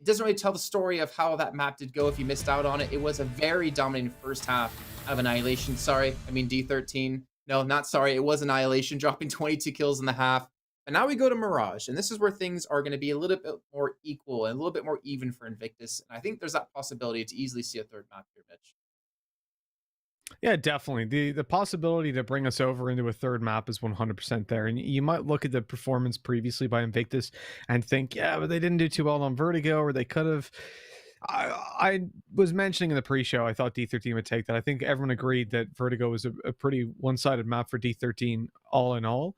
it doesn't really tell the story of how that map did go if you missed out on it. It was a very dominating first half of Annihilation. Sorry, I mean D13. No, not sorry. It was Annihilation, dropping 22 kills in the half. And now we go to Mirage, and this is where things are going to be a little bit more equal and a little bit more even for Invictus. And I think there's that possibility to easily see a third map here, Mitch. Yeah, definitely. The possibility to bring us over into a third map is 100% there. And you might look at the performance previously by Invictus and think, yeah, but they didn't do too well on Vertigo, or they could have. I was mentioning in the pre-show, I thought D13 would take that. I think everyone agreed that Vertigo was a pretty one-sided map for D13 all in all.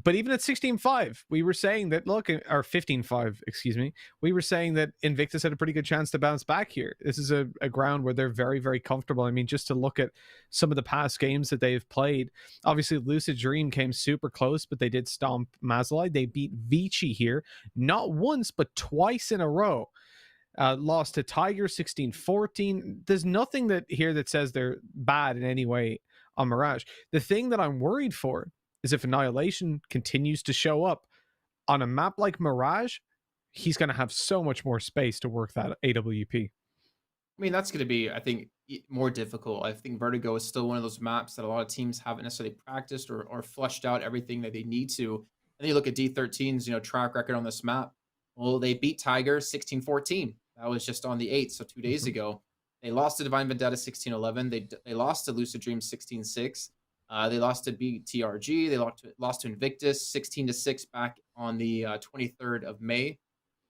But even at 16-5, we were saying that, look, or 15-5, excuse me, we were saying that Invictus had a pretty good chance to bounce back here. This is a ground where they're very, very comfortable. I mean, just to look at some of the past games that they've played, obviously Lucid Dream came super close, but they did stomp Mazalai. They beat Vici here, not once, but twice in a row. Lost to Tiger 16-14. There's nothing that here that says they're bad in any way on Mirage. The thing that I'm worried for is if Annihilation continues to show up on a map like Mirage, he's going to have so much more space to work that AWP. I mean, that's going to be, I think, more difficult. I think Vertigo is still one of those maps that a lot of teams haven't necessarily practiced or fleshed out everything that they need to. And then you look at D13's, track record on this map. Well, they beat Tiger 16-14. That was just on the 8th, so 2 days ago. They lost to Divine Vendetta 16-11. They lost to Lucid Dream 16-6. They lost to BTRG. They lost to Invictus 16-6 back on the 23rd of May.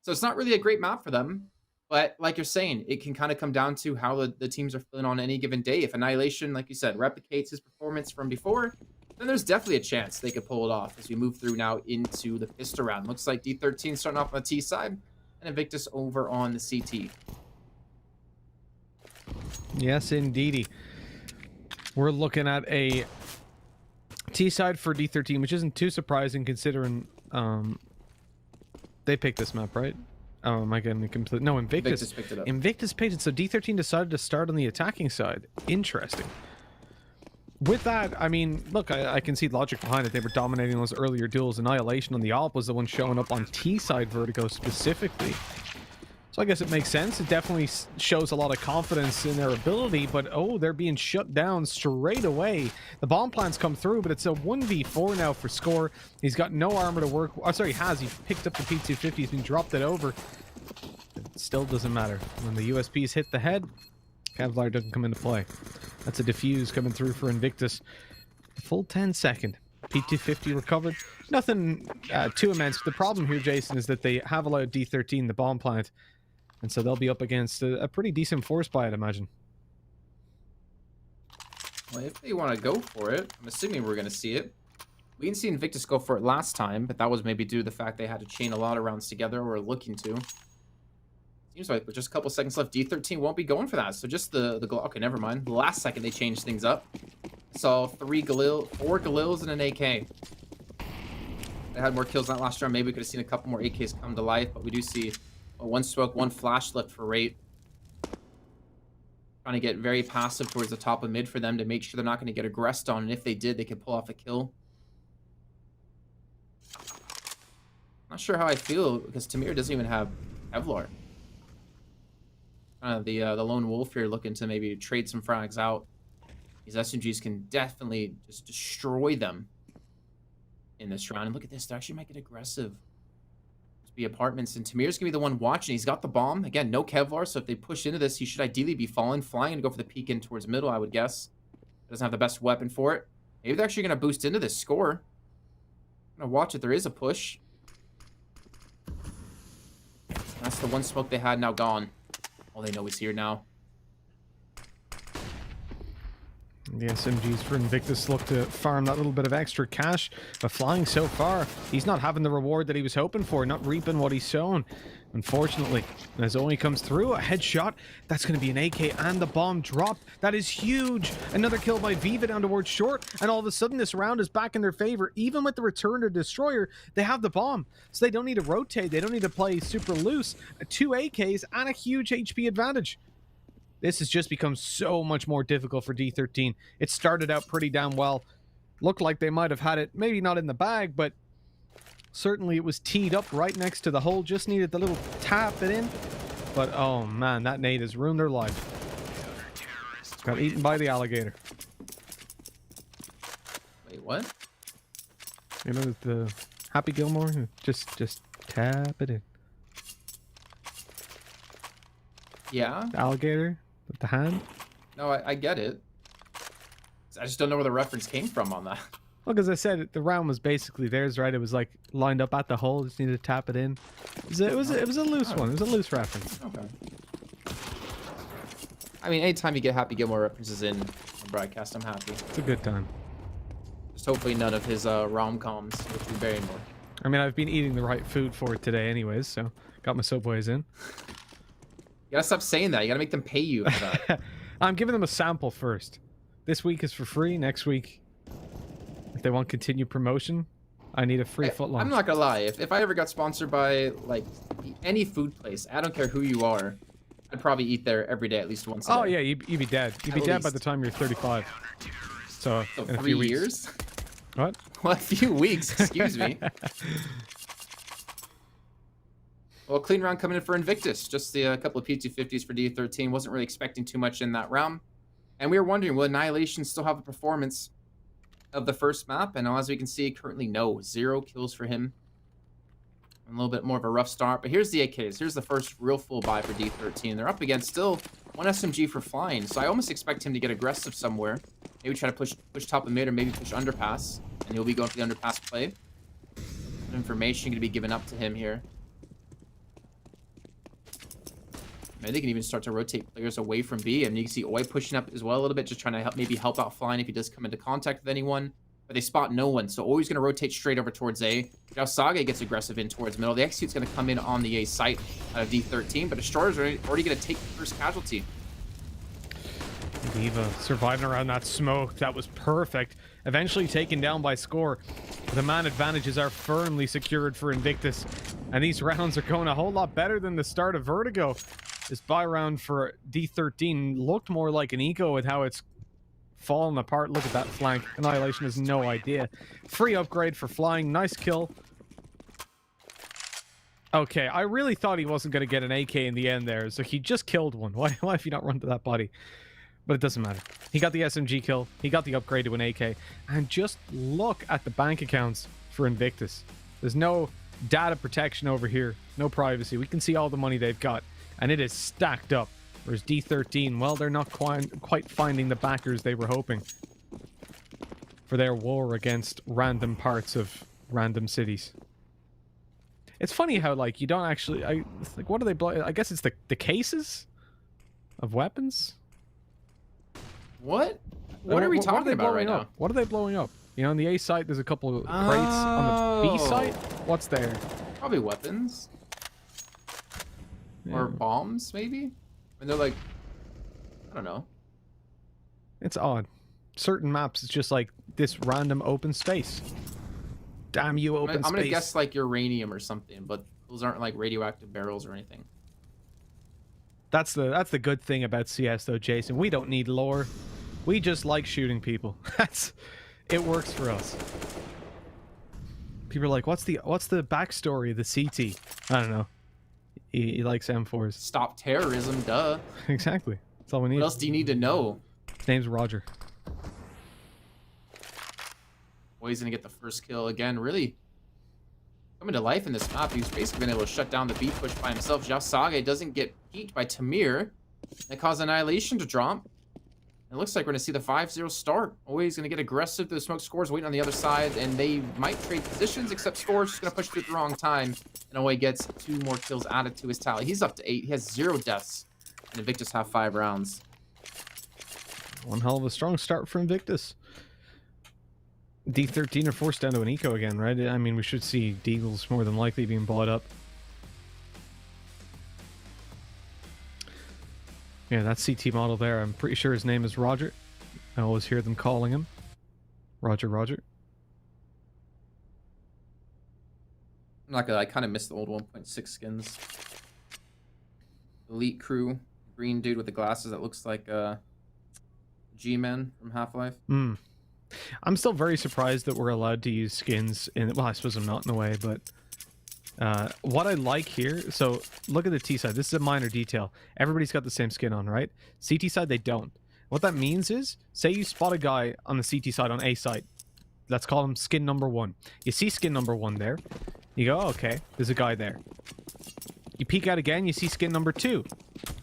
So it's not really a great map for them. But like you're saying, it can kind of come down to how the teams are feeling on any given day. If Annihilation, like you said, replicates his performance from before, then there's definitely a chance they could pull it off as we move through now into the pistol round. Looks like D13 starting off on the T side and Invictus over on the CT. Yes, indeedy. We're looking at a T side for D13, which isn't too surprising considering they picked this map, right? Oh, am I getting complete? No, Invictus picked it up. Invictus picked it, so D13 decided to start on the attacking side. Interesting. With that, I mean, look, I can see logic behind it. They were dominating those earlier duels. Annihilation on the AWP was the one showing up on T side Vertigo specifically. So I guess it makes sense. It definitely shows a lot of confidence in their ability, but oh, they're being shut down straight away. The bomb plants come through, but it's a 1v4 now for Score. He's got no armor to work. Oh, sorry, he has. He picked up the P250. He's been dropped it over. It still doesn't matter. When the USPs hit the head, Kevlar doesn't come into play. That's a defuse coming through for Invictus. A full 10 second. P250 recovered. Nothing too immense. The problem here, Jason, is that they have allowed D13 the bomb plant. And so they'll be up against a pretty decent force buy, I'd imagine. Well, if they want to go for it, I'm assuming we're going to see it. We didn't see Invictus go for it last time, but that was maybe due to the fact they had to chain a lot of rounds together, or looking to. Seems like with just a couple seconds left, D13 won't be going for that. So just the okay, never mind. The last second they changed things up. Saw 4 Galils and an AK. They had more kills in that last round. Maybe we could have seen a couple more AKs come to life, but we do see one smoke, one flash left for Rate. Trying to get very passive towards the top of mid for them to make sure they're not going to get aggressed on. And if they did, they could pull off a kill. Not sure how I feel because Tamir doesn't even have Kevlar. Kind of the lone wolf here looking to maybe trade some frags out. These SMGs can definitely just destroy them in this round. And look at this, they actually might get aggressive. Be apartments, and Tamir's gonna be the one watching. He's got the bomb again, no Kevlar, so if they push into this, he should ideally be flying and go for the peek in towards middle, I would guess. Doesn't have the best weapon for it. Maybe they're actually gonna boost into this Score. I'm gonna watch it. There is a push. That's the one smoke they had, now gone. All they know is here now. The SMGs for Invictus look to farm that little bit of extra cash, but flying so far, he's not having the reward that he was hoping for, not reaping what he's sown, unfortunately. And as Zoe comes through, a headshot, that's going to be an AK, and the bomb dropped. That is huge. Another kill by Viva down towards short, and all of a sudden this round is back in their favor. Even with the return to Destroyer, they have the bomb, so they don't need to rotate, they don't need to play super loose. 2 AKs and a huge HP advantage. This has just become so much more difficult for D13. It started out pretty damn well. Looked like they might have had it, maybe not in the bag, but Certainly it was teed up right next to the hole, just needed the little tap it in. But oh man, that nade has ruined their life. Got eaten by the alligator. Wait, what? You know the Happy Gilmore? Just tap it in. Yeah? The alligator with the hand. No, I get it. I just don't know where the reference came from on that. Look, as I said, the round was basically theirs, right? It was like lined up at the hole, just needed to tap it in. It was a loose one. It was a loose reference. Okay. I mean, anytime you get Happy Gilmore references in a broadcast, I'm happy. It's a good time. Just hopefully none of his rom-coms, which we very more. I mean, I've been eating the right food for it today anyways, so got my Subways in. You gotta stop saying that. You gotta make them pay you for that. I'm giving them a sample first. This week is for free. Next week, if they want continued promotion, I need a free footlong. I'm not gonna lie. If I ever got sponsored by like any food place, I don't care who you are, I'd probably eat there every day at least once a day. Oh yeah, you'd be dead. You'd be dead by the time you're 35. So in a few 3 years? weeks. What? Well, a few weeks. Excuse me. Well, clean round coming in for Invictus. Just a couple of P250s for D13. Wasn't really expecting too much in that round. And we were wondering, will Annihilation still have a performance of the first map? And as we can see, currently no. 0 kills for him. A little bit more of a rough start. But here's the AKs. Here's the first real full buy for D13. They're up against still one SMG for flying. So I almost expect him to get aggressive somewhere. Maybe try to push top of mid or maybe push underpass. And he'll be going for the underpass play. Information going to be given up to him here. Maybe they can even start to rotate players away from B. And you can see Oi pushing up as well a little bit, just trying to maybe help out Flying if he does come into contact with anyone. But they spot no one, so Oi's going to rotate straight over towards A. Now Sage gets aggressive in towards middle. The Execute's going to come in on the A site out of D13, but Destroyer's already going to take the first casualty. Diva surviving around that smoke. That was perfect. Eventually taken down by Score. The man advantages are firmly secured for Invictus. And these rounds are going a whole lot better than the start of Vertigo. This buy round for D13 looked more like an eco with how it's fallen apart. Look at that flank. Annihilation has no idea. Free upgrade for Flying. Nice kill. Okay, I really thought he wasn't going to get an AK in the end there, so he just killed one. Why have you not run to that body? But it doesn't matter. He got the SMG kill. He got the upgrade to an AK. And just look at the bank accounts for Invictus. There's no data protection over here. No privacy. We can see all the money they've got. And it is stacked up. Whereas D13, well, they're not quite finding the backers they were hoping for their war against random parts of random cities. It's funny how, like, you don't actually... like, what are they... I guess it's the cases of weapons? What? What are we talking about right now? What are they blowing up? You know, on the A site, there's a couple of crates. On the B site, what's there? Probably weapons. Yeah. Or bombs, maybe? And they're like... I don't know. It's odd. Certain maps, it's just like this random open space. Damn you, open space. I'm gonna guess like uranium or something, but those aren't like radioactive barrels or anything. That's the good thing about CS though, Jason. We don't need lore. We just like shooting people. It works for us. People are like, what's the backstory of the CT? I don't know. He likes M4s. Stop terrorism, duh. Exactly. That's all we need. What else do you need to know? His name's Roger. Well, he's gonna get the first kill again. Really coming to life in this map. He's basically been able to shut down the B push by himself. Sage doesn't get peeked by Tamir. That caused Annihilation to drop. It looks like we're going to see the 5-0 start. Always going to get aggressive. The smoke Scores waiting on the other side, and they might trade positions, except Scores just going to push through at the wrong time. And Away gets 2 more kills added to his tally. He's up to 8. He has 0 deaths. And Invictus have 5 rounds. One hell of a strong start for Invictus. D13 are forced down to an eco again, right? I mean, we should see Deagles more than likely being bought up. Yeah, that CT model there, I'm pretty sure his name is Roger. I always hear them calling him Roger. I'm not gonna, I kind of miss the old 1.6 skins. Elite crew, green dude with the glasses that looks like G-Man from Half-Life. I'm still very surprised that we're allowed to use skins in, well, I suppose I'm not in a way, but what I like here, so look at the T side. This is a minor detail. Everybody's got the same skin on, right? CT side, they don't. What that means is, say you spot a guy on the CT side on A side. Let's call him skin number 1. You see skin number 1 there. You go, oh, okay, there's a guy there. You peek out again, you see skin number 2.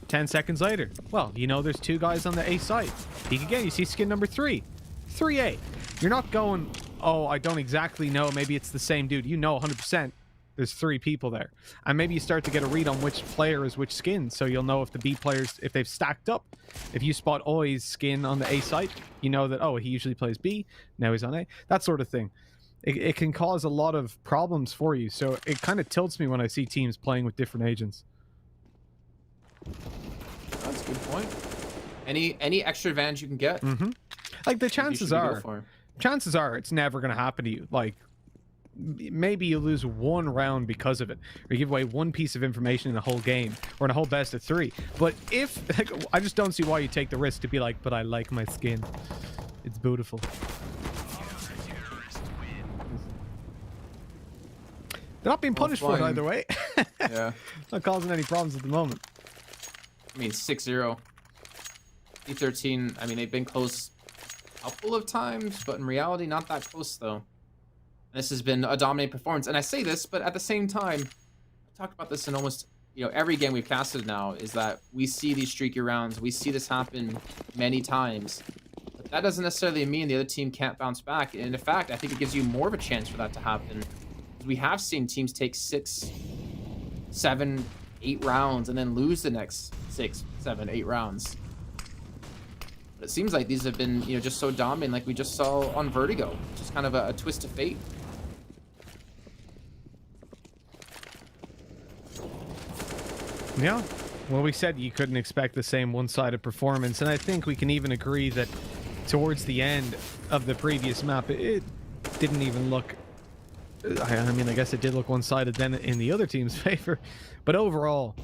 10 seconds later, well, you know there's 2 guys on the A side. Peek again, you see skin number 3. 3A. You're not going, oh, I don't exactly know, maybe it's the same dude. You know 100% there's 3 people there. And maybe you start to get a read on which player is which skin, so you'll know if the B players, if they've stacked up. If you spot Oi's skin on the A site, you know that, oh, he usually plays B, now he's on A. That sort of thing. It can cause a lot of problems for you, so it kind of tilts me when I see teams playing with different agents. That's a good point. Any extra advantage you can get. Like, the chances are it's never going to happen to you. Like, maybe you lose 1 round because of it, or you give away 1 piece of information in the whole game, or in a whole best of 3. But if, like, I just don't see why you take the risk to be like, but I like my skin. It's beautiful. They're not being punished for it either way. Yeah. Not causing any problems at the moment. I mean, 6-0. D13, I mean, they've been close a couple of times, but in reality, not that close, though. This has been a dominating performance. And I say this, but at the same time, I talked about this in almost, every game we've casted now, is that we see these streaky rounds. We see this happen many times. But that doesn't necessarily mean the other team can't bounce back. And in fact, I think it gives you more of a chance for that to happen. We have seen teams take 6, 7, 8 rounds and then lose the next 6, 7, 8 rounds. But it seems like these have been, just so dominant, like we just saw on Vertigo. Just kind of a twist of fate. Yeah. Well, we said you couldn't expect the same one-sided performance, and I think we can even agree that towards the end of the previous map, it didn't even look... I mean, I guess it did look one-sided then in the other team's favor, but overall,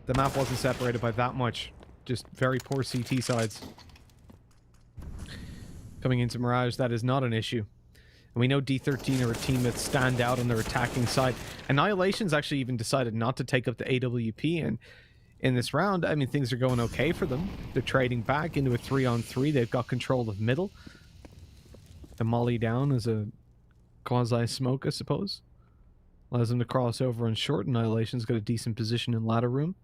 the map wasn't separated by that much. Just very poor CT sides. Coming into Mirage, that is not an issue. And we know D13 are a team that stand out on their attacking side. Annihilation's actually even decided not to take up the AWP, and in this round, I mean, things are going okay for them. They're trading back into a 3-on-3. They've got control of middle. The molly down is a quasi-smoke, I suppose. Allows them to cross over on short. Annihilation's got a decent position in ladder room.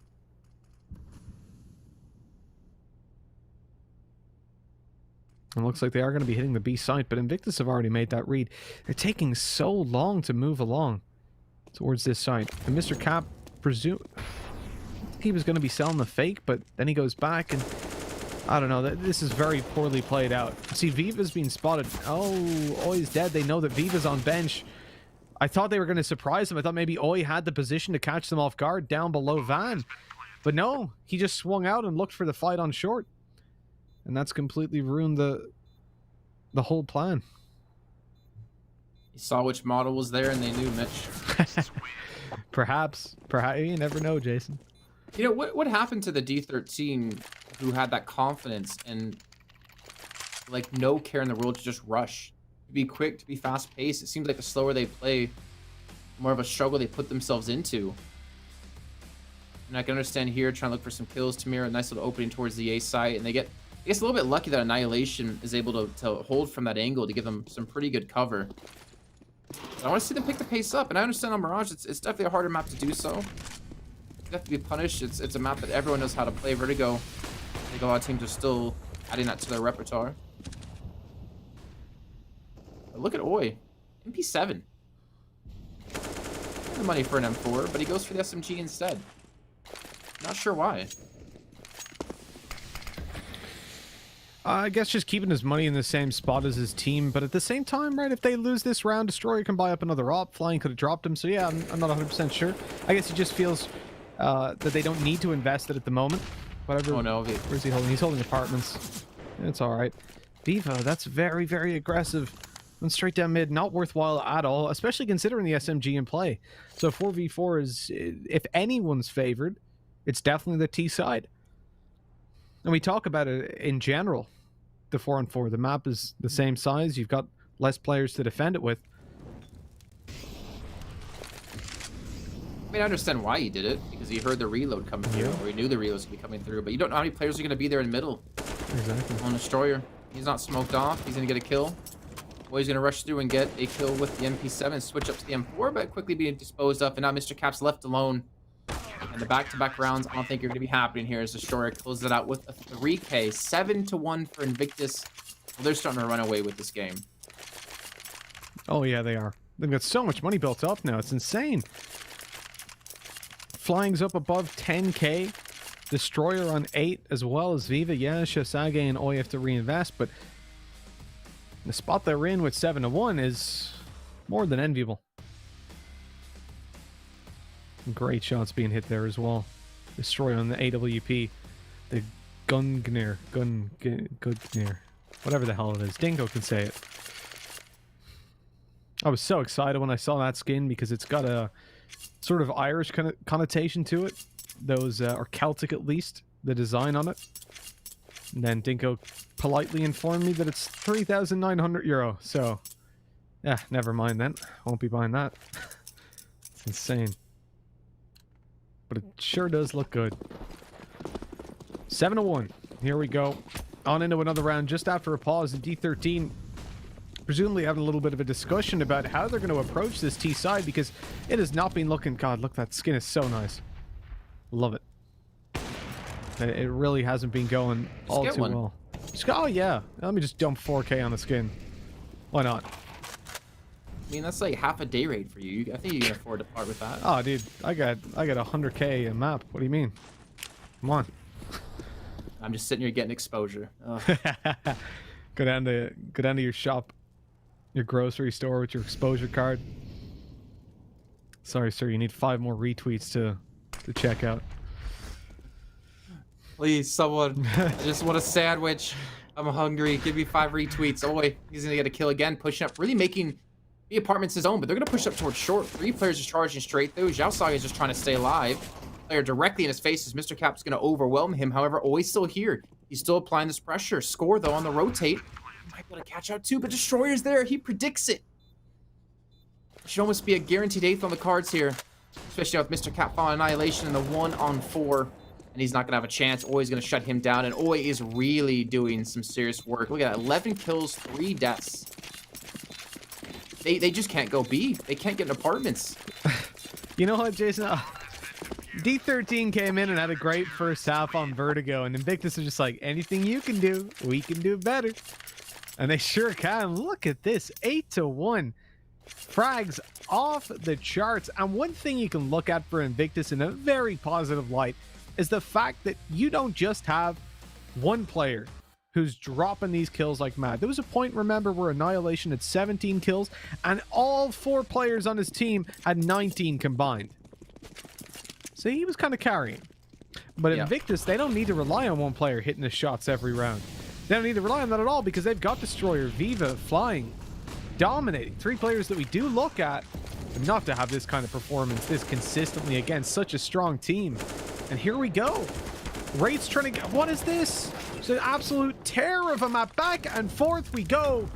And looks like they are going to be hitting the B site, but Invictus have already made that read. They're taking so long to move along towards this site. And Mr. Cap, he was going to be selling the fake, but then he goes back and... I don't know, this is very poorly played out. See, Viva's being spotted. Oh, Oi's dead. They know that Viva's on bench. I thought they were going to surprise him. I thought maybe Oi had the position to catch them off guard down below Van. But no, he just swung out and looked for the fight on short. And that's completely ruined the whole plan. You saw which model was there and they knew, Mitch. Perhaps. You never know, Jason. What happened to the D13 who had that confidence and like no care in the world to just rush, to be quick, to be fast paced? It seems like the slower they play, the more of a struggle they put themselves into. And I can understand here trying to look for some kills. Tamir, a nice little opening towards the A site, and they get, I guess, a little bit lucky that Annihilation is able to hold from that angle to give them some pretty good cover. But I want to see them pick the pace up, and I understand on Mirage it's definitely a harder map to do so. You have to be punished. It's a map that everyone knows how to play. Vertigo, I think a lot of teams are still adding that to their repertoire. But look at Oi, MP7. The money for an M4, but he goes for the SMG instead. Not sure why. I guess just keeping his money in the same spot as his team, but at the same time, right, if they lose this round, Destroyer can buy up another op. Flying could have dropped him, so yeah, I'm not 100% sure. I guess he just feels that they don't need to invest it at the moment. Whatever. Oh no, where's he holding? He's holding apartments. It's alright. Viva, that's very, very aggressive. Went straight down mid, not worthwhile at all, especially considering the SMG in play. So 4v4 is, if anyone's favored, it's definitely the T side. And we talk about it in general. the 4-on-4. The map is the same size. You've got less players to defend it with. I mean, I understand why he did it, because he heard the reload coming through, or he knew the reload was going to be coming through, but you don't know how many players are going to be there in the middle. Exactly. On Destroyer. He's not smoked off. He's going to get a kill. Or he's going to rush through and get a kill with the MP7, switch up to the M4, but quickly being disposed of, and now Mr. Cap's left alone. And the back-to-back rounds, I don't think are going to be happening here as Destroyer closes it out with a 3K. 7-1 for Invictus. Well, they're starting to run away with this game. Oh, yeah, they are. They've got so much money built up now. It's insane. Flying's up above 10K. Destroyer on 8, as well as Viva. Yeah, Shosage and Oi have to reinvest, but the spot they're in with 7-1 is more than enviable. Great shots being hit there as well. Destroyer on the AWP. The Gungnir. Whatever the hell it is. Dingo can say it. I was so excited when I saw that skin because it's got a sort of Irish connotation to it. Those, or Celtic at least, the design on it. And then Dinko politely informed me that it's €3,900. So, yeah, never mind then. Won't be buying that. It's insane. But it sure does look good. 7-1. Here we go. On into another round just after a pause. And D13 presumably having a little bit of a discussion about how they're going to approach this T side because it has not been looking... God, look, that skin is so nice. Love it. It really hasn't been going all too well. Oh, yeah. Let me just dump 4K on the skin. Why not? I mean, that's like half a day rate for you. I think you can afford to part with that. Oh, dude, I got 100K a map. What do you mean? Come on. I'm just sitting here getting exposure. Go down to your shop, your grocery store with your exposure card. Sorry, sir. You need 5 more retweets to check out. Please, someone. I just want a sandwich. I'm hungry. Give me 5 retweets. Oh, wait. He's going to get a kill again. Pushing up. Really making the apartments his own, but they're going to push up towards short. 3 players just charging straight through. Xiaosage is just trying to stay alive. Player directly in his face as Mr. Cap's going to overwhelm him. However, always still here. He's still applying this pressure. Score, though, on the rotate. Might be able to catch out, too, but Destroyer's there. He predicts it. It should almost be a guaranteed 8th on the cards here, especially with Mr. Cap following Annihilation in the 1-on-4. And he's not going to have a chance. Oi's going to shut him down. And Oi is really doing some serious work. Look at that. 11 kills, 3 deaths. They just can't go B. They can't get in apartments. You know what, Jason? D13 came in and had a great first half on Vertigo. And Invictus is just like, anything you can do, we can do better. And they sure can. Look at this. 8-1. Frags off the charts. And one thing you can look at for Invictus in a very positive light is the fact that you don't just have one player who's dropping these kills like mad. There was a point, remember, where Annihilation had 17 kills and all 4 players on his team had 19 combined. So he was kind of carrying. But Invictus, they don't need to rely on one player hitting the shots every round. They don't need to rely on that at all because they've got Destroyer, Viva, Flying, dominating. 3 players that we do look at, but not to have this kind of performance this consistently against such a strong team. And here we go. Raid's trying to get... What is this? It's an absolute tear of a map. Back and forth we go.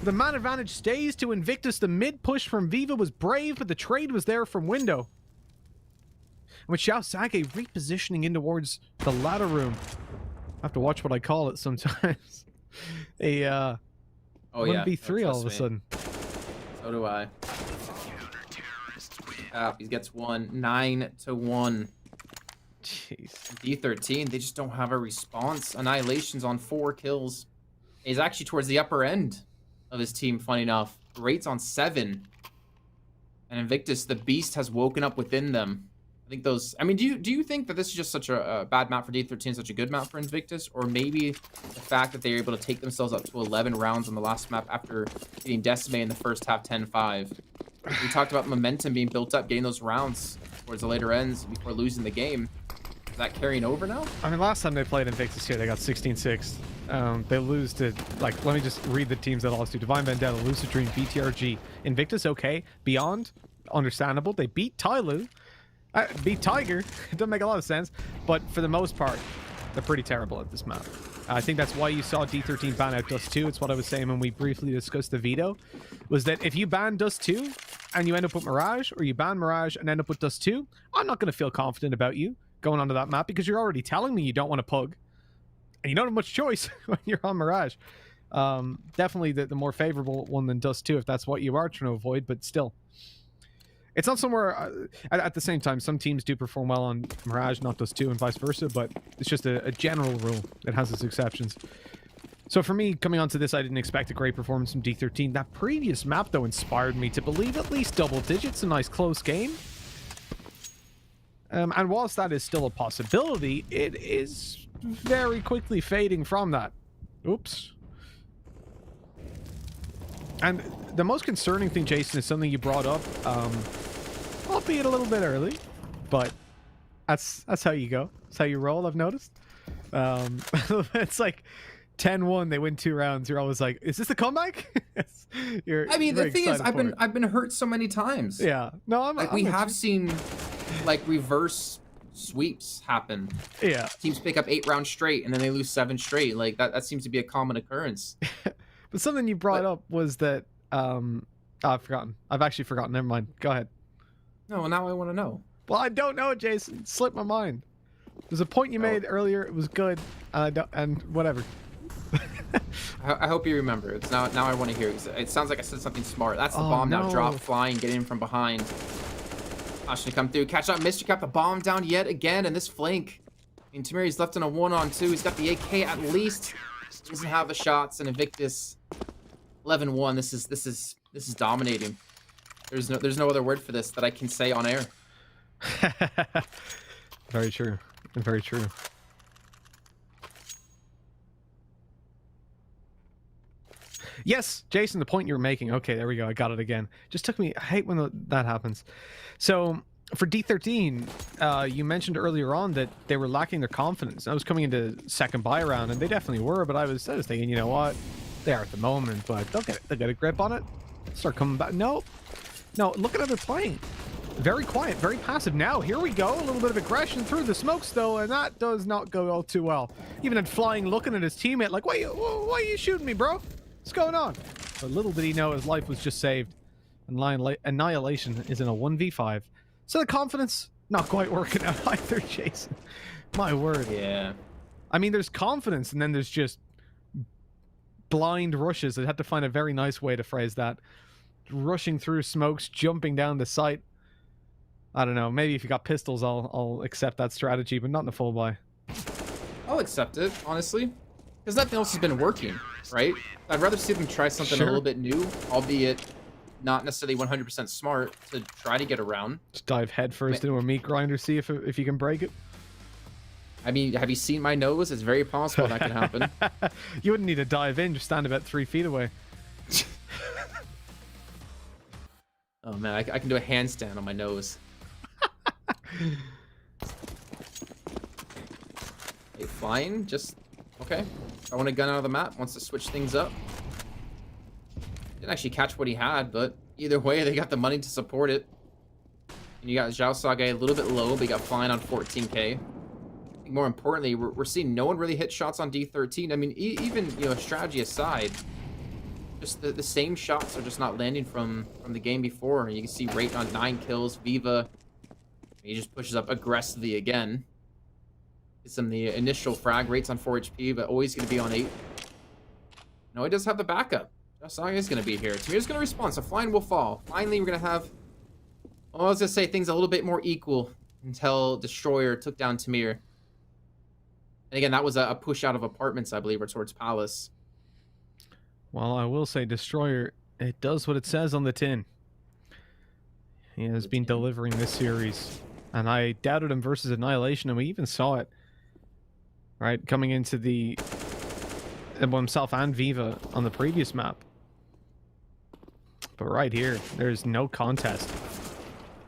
The man advantage stays to Invictus. The mid push from Viva was brave, but the trade was there from Window. And with Xiaosage repositioning in towards the ladder room. I have to watch what I call it sometimes. A 1v3 all of a sudden. So do I. He gets 1. 9-1. Jeez. D13, they just don't have a response. Annihilation's on 4 kills. He's actually towards the upper end of his team, funny enough. Raid's on 7. And Invictus, the beast, has woken up within them. I think those... I mean, do you think that this is just such a bad map for D13, such a good map for Invictus? Or maybe the fact that they're able to take themselves up to 11 rounds on the last map after getting decimated in the first half 10-5? We talked about momentum being built up, getting those rounds towards the later ends before losing the game. Is that carrying over now? I mean, last time they played Invictus here, they got 16-6. They lose to, like, let me just read the teams that lost to. Divine Vendetta, Lucid Dream, BTRG. Invictus, okay. Beyond, understandable. They beat Tyloo. Beat Tiger. It doesn't make a lot of sense. But for the most part, they're pretty terrible at this map. I think that's why you saw D13 ban out Dust 2. It's what I was saying when we briefly discussed the veto, was that if you ban Dust 2 and you end up with Mirage, or you ban Mirage and end up with Dust 2, I'm not going to feel confident about you going onto that map, because you're already telling me you don't want to pug, and you don't have much choice when you're on Mirage. Definitely the more favorable one than Dust 2 if that's what you are trying to avoid, but still. It's not somewhere... at the same time, some teams do perform well on Mirage, not Dust 2, and vice versa, but it's just a general rule. It has its exceptions. So for me, coming onto this, I didn't expect a great performance from D13. That previous map, though, inspired me to believe at least double digits, a nice close game. And whilst that is still a possibility, it is very quickly fading from that. Oops. And the most concerning thing, Jason, is something you brought up, albeit a little bit early, but that's how you go. That's how you roll, I've noticed. It's like 10-1, they win 2 rounds. You're always like, is this a comeback? I mean, the thing is, I've been hurt so many times. Yeah. No, we have seen like reverse sweeps happen. Yeah. Teams pick up 8 rounds straight and then they lose 7 straight. Like that seems to be a common occurrence. But something you brought up was that I've forgotten. I've actually forgotten. Never mind. Go ahead. No, well, now I want to know. Well, I don't know, Jason. It slipped my mind. There's a point you made earlier. It was good. And whatever. I hope you remember. It's now I want to hear it. It sounds like I said something smart. That's the bomb now. Drop, flying, get in from behind. Ash to come through. Catch up. Mr. Cap the bomb down yet again. And this flank. I mean, Tamiri's left in a 1-on-2. He's got the AK at least. He doesn't have the shots. And Invictus 11-1. This is dominating. There's no other word for this that I can say on air. Very true. Very true. Yes, Jason, the point you're making. Okay, there we go. I got it again. Just took me... I hate when that happens. So, for D13, you mentioned earlier on that they were lacking their confidence. I was coming into second buy round, and they definitely were, but I was thinking, you know what? They are at the moment, but they'll get a grip on it. Start coming back. No, look at how they're playing. Very quiet, very passive. Now, here we go. A little bit of aggression through the smokes, though, and that does not go all too well. Even at flying, looking at his teammate like, why are you shooting me, bro? What's going on? But little did he know his life was just saved. Annihilation is in a 1v5. So the confidence, not quite working out either, Jason. My word. Yeah. I mean, there's confidence, and then there's just blind rushes. I had to find a very nice way to phrase that. Rushing through smokes, jumping down the site. I don't know. Maybe if you got pistols, I'll accept that strategy, but not in the full buy. I'll accept it, honestly. Because nothing else has been working, right? I'd rather see them try something a little bit new, albeit not necessarily 100% smart, to try to get around. Just dive headfirst into a meat grinder, see if you can break it. I mean, have you seen my nose? It's very possible that can happen. You wouldn't need to dive in, just stand about 3 feet away. Oh man, I can do a handstand on my nose. Hey, flying, just okay. I want a gun out of the map. Wants to switch things up. Didn't actually catch what he had, but either way, they got the money to support it. And you got Zhao Saga a little bit low, but you got flying on 14k. I think more importantly, we're seeing no one really hit shots on D13. I mean, even strategy aside, just the same shots are just not landing from the game before. You can see Rate on 9 kills. Viva, he just pushes up aggressively again. Gets him the initial frag. Rate's on 4 HP, but always going to be on 8. No, he does have the backup. Saga is going to be here. Tamir's going to respond, so flying will fall. Finally, we're going to have, well, I was going to say things a little bit more equal until Destroyer took down Tamir. And again, that was a push out of apartments, I believe, or towards Palace. Well, I will say Destroyer, it does what it says on the tin. He has been delivering this series. And I doubted him versus Annihilation, and we even saw it. Right, coming into the himself and Viva on the previous map. But right here, there's no contest.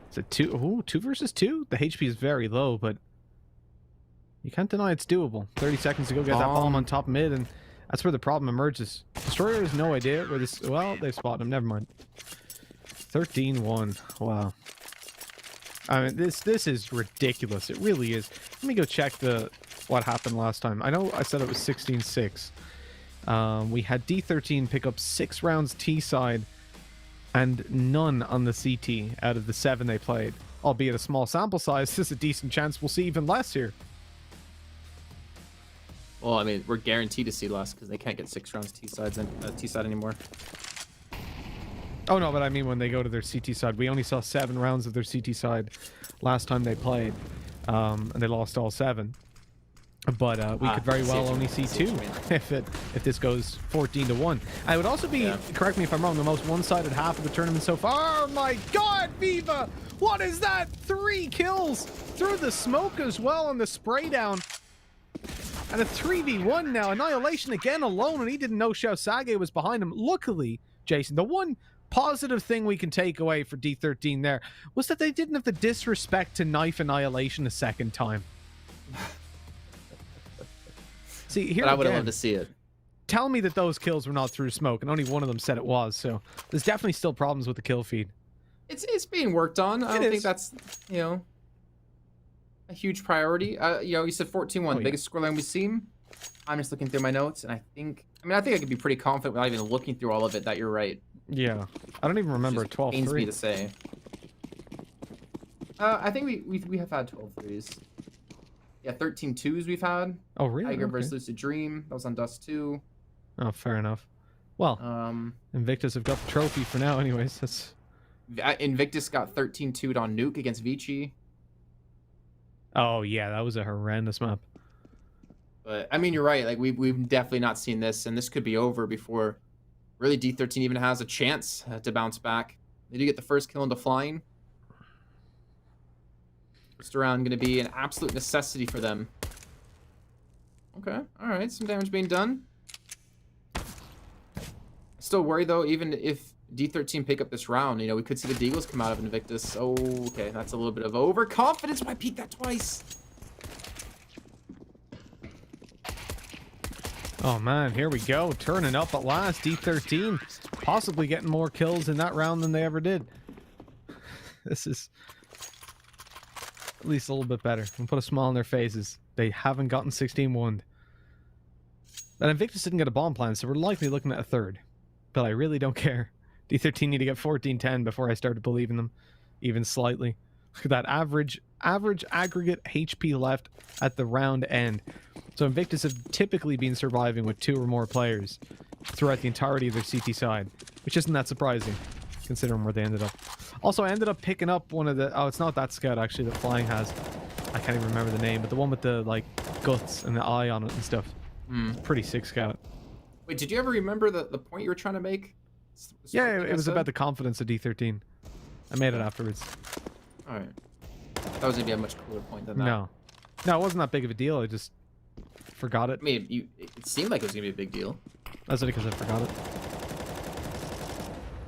It's a 2 versus 2? The HP is very low, but you can't deny it's doable. 30 seconds to go get that bomb on top mid, and that's where the problem emerges. Destroyer has no idea where this... Well, they've spotted him. Never mind. 13-1. Wow. I mean, this is ridiculous. It really is. Let me go check what happened last time. I know I said it was 16-6. We had D13 pick up 6 rounds T side and none on the CT out of the 7 they played. Albeit a small sample size, there's a decent chance we'll see even less here. Well, I mean, we're guaranteed to see less because they can't get 6 rounds T side anymore. Oh no, but I mean when they go to their CT side, we only saw 7 rounds of their CT side last time they played, and they lost all 7. But we could very well only see 2 if this goes 14-1. I would also be, correct me if I'm wrong, the most one-sided half of the tournament so far. Oh my God, Viva! What is that? 3 kills through the smoke as well on the spray down. And a 3v1 now. Annihilation again alone, and he didn't know Xiao Sage was behind him. Luckily, Jason, the one positive thing we can take away for D13 there was that they didn't have the disrespect to knife Annihilation a second time. See, here but I would have again, loved to see it. Tell me that those kills were not through smoke, and only one of them said it was. So there's definitely still problems with the kill feed. It's being worked on. I don't think that's, you know, a huge priority. You know, you said 14-1, biggest scoreline we've seen. I'm just looking through my notes, and I think I could be pretty confident without even looking through all of it that you're right. Yeah, I don't even remember 12-3. Pains me to say. I think we have had 12-3s. Yeah, 13-2s we've had. Oh, really? Tiger versus Lucid Dream. That was on Dust 2. Oh, fair enough. Well, Invictus have got the trophy for now anyways. That's... Invictus got 13-2'd on Nuke against Vici. Oh, yeah, that was a horrendous map. But, I mean, you're right. Like, we've definitely not seen this, and this could be over before really D13 even has a chance to bounce back. They do get the first kill into flying. First round going to be an absolute necessity for them. Okay, all right, some damage being done. Still worried though, even if D13 pick up this round, you know, we could see the Deagles come out of Invictus. Oh, okay, that's a little bit of overconfidence. Why peek that twice? Oh man, here we go, turning up at last. D13 possibly getting more kills in that round than they ever did. This is at least a little bit better. And put a smile on their faces. They haven't gotten 16-1. And Invictus didn't get a bomb plan, so we're likely looking at a third. But I really don't care. D13 need to get 14-10 before I start to believe in them, even slightly. Look at that average aggregate HP left at the round end. So Invictus have typically been surviving with 2 or more players throughout the entirety of their CT side, which isn't that surprising, considering where they ended up. Also, I ended up picking up one of the... Oh, it's not that scout, actually, that Flying has. I can't even remember the name, but the one with the, like, guts and the eye on it and stuff. Pretty sick scout. Wait, did you ever remember the point you were trying to make? Yeah, it was about the confidence of D13. I made it afterwards. Alright. That was going to be a much cooler point than that. No, it wasn't that big of a deal. I just forgot it. I mean, it seemed like it was going to be a big deal. That's only because I forgot it.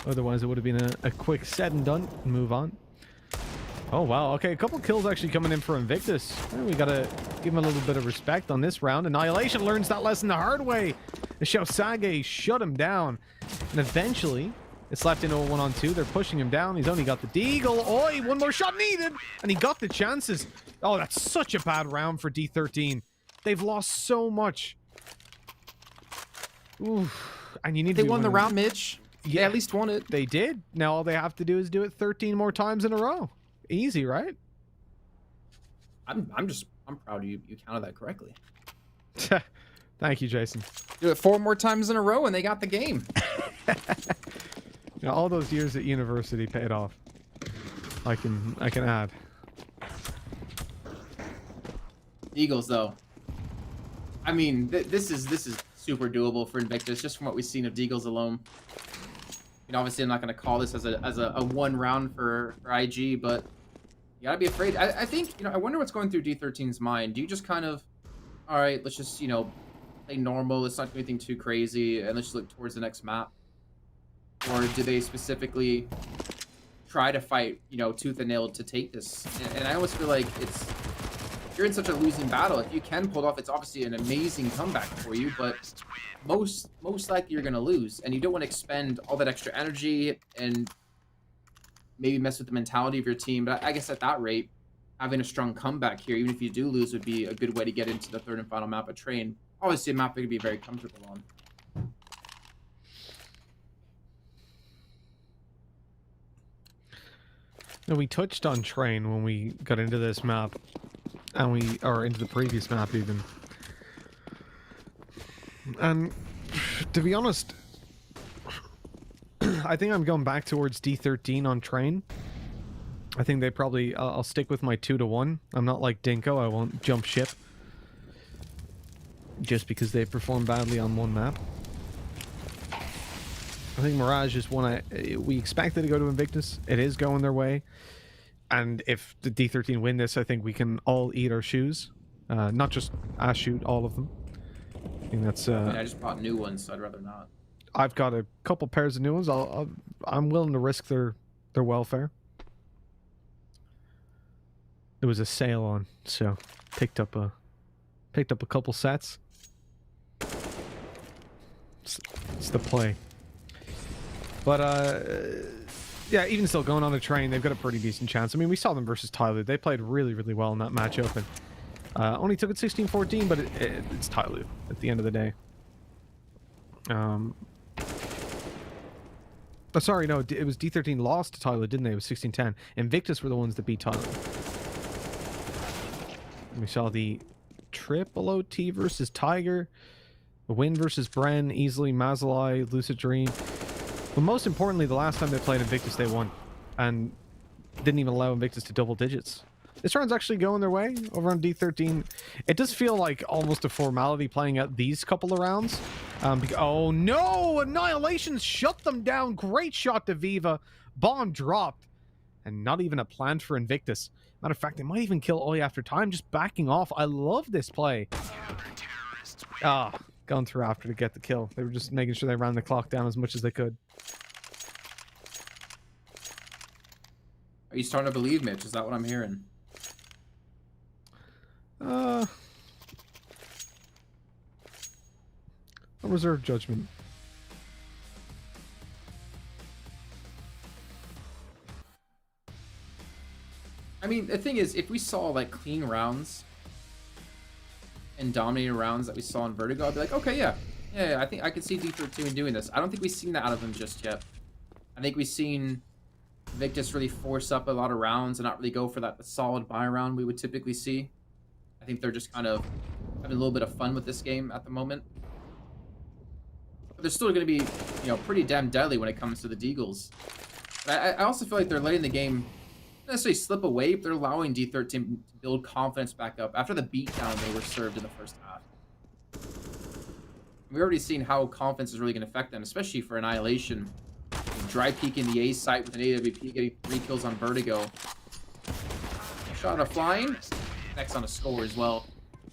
Otherwise, it would have been a quick said and done and move on. Oh, wow. Okay, a couple kills actually coming in for Invictus. We got to give him a little bit of respect on this round. Annihilation learns that lesson the hard way. The Xiao Sage shut him down. And eventually, it's left in 1-on-2. They're pushing him down. He's only got the Deagle. Oi, one more shot needed. And he got the chances. Oh, that's such a bad round for D13. They've lost so much. Oof. And you need to... They won the round, Mitch. Yeah, at least won it. They did. Now all they have to do is do it 13 more times in a row. Easy, right? I'm proud of you. You counted that correctly. Thank you, Jason. Do it 4 more times in a row and they got the game. You know, all those years at university paid off. I can add. Eagles though. I mean, this is super doable for Invictus just from what we've seen of Deagles alone. You know, obviously I'm not going to call this as a 1 round for IG, but you gotta be afraid. I think, you know, I wonder what's going through D13's mind. Do you just kind of, all right, let's just, you know, play normal, let's not do anything too crazy, and let's just look towards the next map? Or do they specifically try to fight, you know, tooth and nail to take this? And I almost feel like you're in such a losing battle. If you can pull it off, it's obviously an amazing comeback for you, but most likely you're going to lose, and you don't want to expend all that extra energy and maybe mess with the mentality of your team. But I guess at that rate, having a strong comeback here, even if you do lose, would be a good way to get into the third and final map of Train. Obviously, a map they could be very comfortable on. Now, we touched on Train when we got into this map, or into the previous map even. And to be honest, I think I'm going back towards D13 on Train. I think they probably... I'll stick with my 2-1. I'm not like Dinko. I won't jump ship. Just because they performed badly on one map. I think Mirage is one we expected to go to Invictus. It is going their way. And if the D13 win this, I think we can all eat our shoes. Not just I shoot all of them. I think that's... I just bought new ones, so I'd rather not. I've got a couple pairs of new ones. I'm willing to risk their welfare. There was a sale on, so picked up a couple sets. It's the play. But yeah, even still going on a Train, they've got a pretty decent chance. I mean, we saw them versus Tyler. They played really, really well in that match open. Only took it 16-14, but it's Tyler at the end of the day. Oh, sorry, no, it was D13 lost to Tyler, didn't they? It was 16-10. Invictus were the ones that beat Tyler. We saw the triple OT versus Tiger, the win versus Bren, easily Mazalai, Lucid Dream. But most importantly, the last time they played Invictus, they won. And didn't even allow Invictus to double digits. This round's actually going their way over on D13. It does feel like almost a formality playing out these couple of rounds. Oh no! Annihilation shut them down. Great shot to Viva. Bomb dropped. And not even a plan for Invictus. Matter of fact, they might even kill Oi after time, just backing off. I love this play. Going through after to get the kill. They were just making sure they ran the clock down as much as they could. Are you starting to believe, Mitch? Is that what I'm hearing? A reserved judgment. I mean, the thing is, if we saw like clean rounds and dominating rounds that we saw in Vertigo, I'd be like, okay, yeah, I think I could see D13 doing this. I don't think we've seen that out of him just yet. I think we've seen Invictus really force up a lot of rounds and not really go for that solid buy round we would typically see. I think they're just kind of having a little bit of fun with this game at the moment. But they're still going to be, you know, pretty damn deadly when it comes to the Deagles. I also feel like they're letting the game not necessarily slip away, but they're allowing D13 to build confidence back up after the beatdown they were served in the first half. We've already seen how confidence is really going to affect them, especially for Annihilation. Dry peeking the A site with an AWP, getting 3 kills on Vertigo. Shot on a flying. Next on a score as well.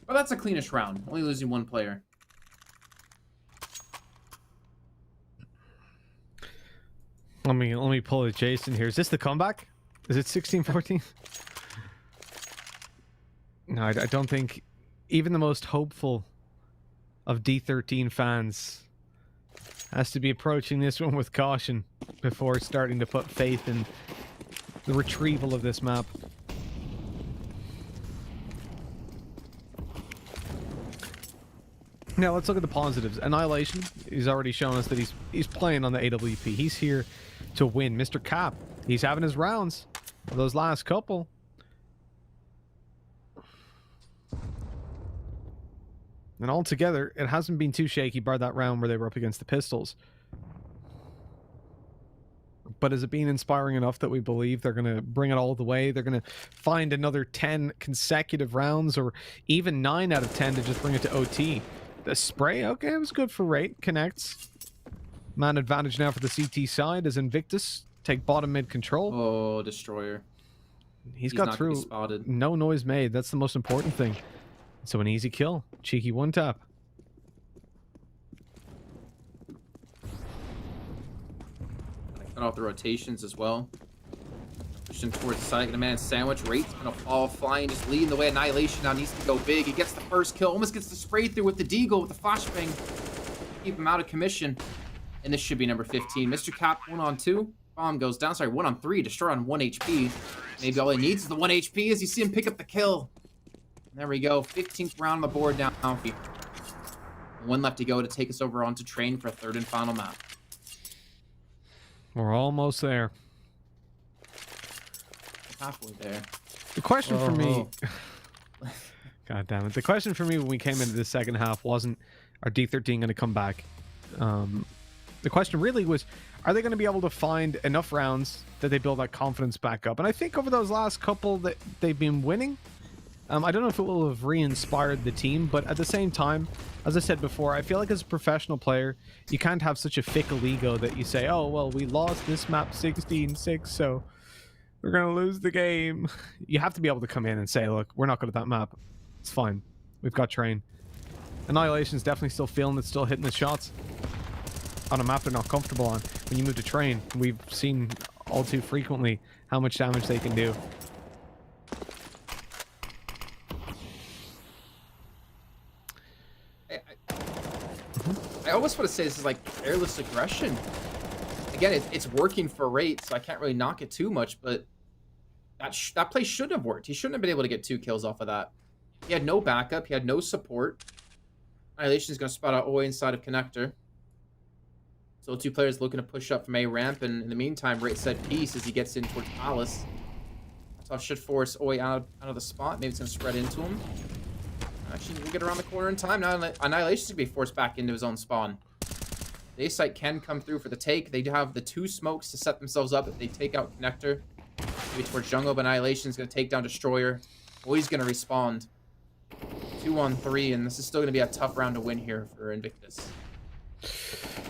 But that's a cleanish round. Only losing 1 player. Let me pull a Jason here. Is this the comeback? Is it 16-14? No, I don't think even the most hopeful of D13 fans has to be approaching this one with caution before starting to put faith in the retrieval of this map. Now let's look at the positives. Annihilation, he's already shown us that he's playing on the AWP. He's here to win. Mr. Cap, he's having his rounds. Those last couple. And altogether, it hasn't been too shaky bar that round where they were up against the Pistols. But has it been inspiring enough that we believe they're going to bring it all the way? They're going to find another 10 consecutive rounds or even 9 out of 10 to just bring it to OT. The spray, okay, it was good for rate. Connects. Man advantage now for the CT side as Invictus take bottom mid control. Oh, Destroyer. He's got through. Spotted. No noise made. That's the most important thing. So an easy kill. Cheeky one tap. Cut off the rotations as well. Pushing towards the side. Gonna man sandwich. Rate's gonna fall flying, just leading the way. Annihilation now needs to go big. He gets the first kill. Almost gets the spray through with the Deagle with the flashbang. Keep him out of commission. And this should be number 15. Mr. Cap 1-on-2. bomb goes down. Sorry, 1 on 3. Destroyer on 1 HP. Maybe all he needs is the 1 HP as you see him pick up the kill. And there we go. 15th round on the board now. 1 left to go to take us over onto train for a 3rd and final map. We're almost there. Halfway there. The question for me... God damn it. The question for me when we came into the second half wasn't, are D13 going to come back? The question really was, are they going to be able to find enough rounds that they build that confidence back up? And I think over those last couple that they've been winning, I don't know if it will have re-inspired the team, but at the same time, as I said before, I feel like as a professional player, you can't have such a fickle ego that you say, oh, well, we lost this map 16-6, so we're going to lose the game. You have to be able to come in and say, look, we're not good at that map. It's fine. We've got train. Annihilation's definitely still feeling it, still hitting the shots on a map they're not comfortable on. When you move to train, we've seen all too frequently how much damage they can do. I almost want to say this is like careless aggression. Again, it's working for Rate, so I can't really knock it too much, but that play shouldn't have worked. He shouldn't have been able to get 2 kills off of that. He had no backup. He had no support. Annihilation is going to spot out Oi inside of Connector. So 2 players looking to push up from A ramp, and in the meantime, Rate said peace as he gets in towards Palace. Tough should force Oi out of the spot. Maybe it's going to spread into him. Actually, we'll get around the corner in time. Now Annihilation's going to be forced back into his own spawn. The A site can come through for the take. They do have the 2 smokes to set themselves up if they take out Connector. Maybe towards jungle, but Annihilation's going to take down Destroyer. Oi's going to respond. 2 on 3, and this is still going to be a tough round to win here for Invictus.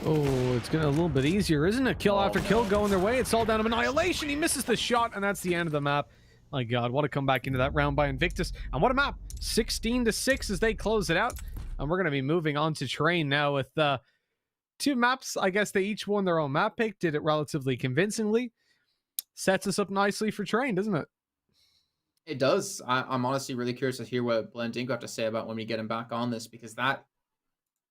Oh, it's getting a little bit easier, isn't it? Kill after kill going their way. It's all down to Annihilation. He misses the shot, and that's the end of the map. My God, what a comeback into that round by Invictus. And what a map. 16-6 as they close it out. And we're going to be moving on to train now with 2 maps. I guess they each won their own map pick. Did it relatively convincingly. Sets us up nicely for train, doesn't it? It does. I'm honestly really curious to hear what Blandingo have to say about when we get him back on this, because that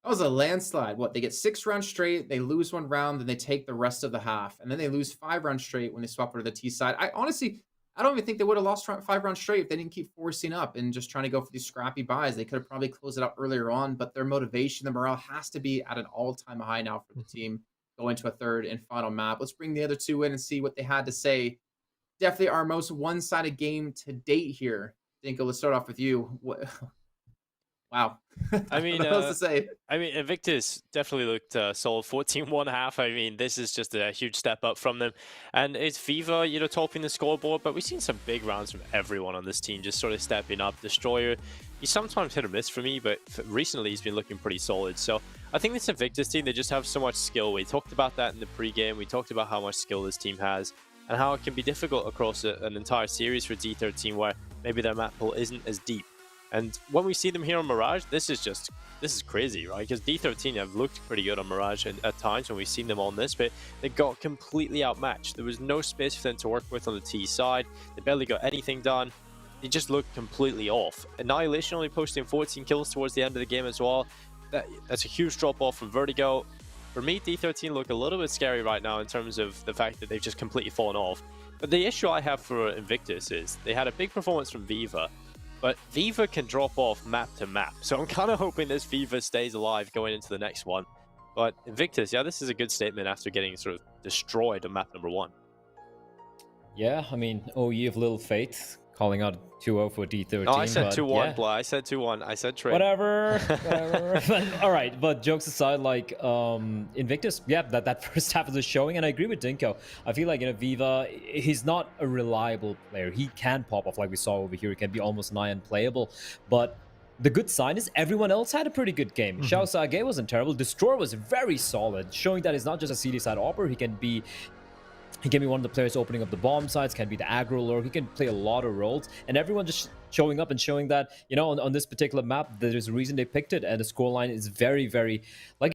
was a landslide. What, they get 6 rounds straight, they lose 1 round, then they take the rest of the half, and then they lose 5 rounds straight when they swap over to the T side. I don't even think they would have lost 5 rounds straight if they didn't keep forcing up and just trying to go for these scrappy buys. They could have probably closed it out earlier on, but their motivation, the morale has to be at an all-time high now for the team going to a 3rd and final map. Let's bring the other 2 in and see what they had to say. Definitely our most one-sided game to date here. Dinko, let's start off with you. Wow. I mean, what else to say? I mean, Invictus definitely looked solid. 14-1 half. I mean, this is just a huge step up from them. And it's Viva, topping the scoreboard, but we've seen some big rounds from everyone on this team, just sort of stepping up. Destroyer, he's sometimes hit or miss for me, but recently he's been looking pretty solid. So I think this Invictus team, they just have so much skill. We talked about that in the pregame. We talked about how much skill this team has and how it can be difficult across an entire series for D13 where maybe their map pool isn't as deep. And when we see them here on Mirage, this is crazy, right? Because D13 have looked pretty good on Mirage at times when we've seen them on this, but they got completely outmatched. There was no space for them to work with on the T side. They barely got anything done. They just looked completely off. Annihilation only posting 14 kills towards the end of the game as well. That's a huge drop off from Vertigo. For me, D13 look a little bit scary right now in terms of the fact that they've just completely fallen off. But the issue I have for Invictus is they had a big performance from Viva, but Viva can drop off map to map. So I'm kind of hoping this Viva stays alive going into the next one. But Invictus, yeah, this is a good statement after getting sort of destroyed on map number 1. Yeah, I mean, OE of Little Faith calling out 2-0 for D13. No, I said 2-1, yeah. Blah. I said 2-1. I said trade. Whatever. But, all right, but jokes aside, like Invictus, yeah, that first half is showing, and I agree with Dinko. I feel like Viva, he's not a reliable player. He can pop off like we saw over here. He can be almost nigh unplayable, but the good sign is everyone else had a pretty good game. Xiao Sage wasn't terrible. Destroyer was very solid, showing that he's not just a CD side operator. He can be one of the players opening up the bomb sites, can be the aggro lurk. He can play a lot of roles, and everyone just showing up and showing that, on this particular map, there's a reason they picked it, and the scoreline is very, very, like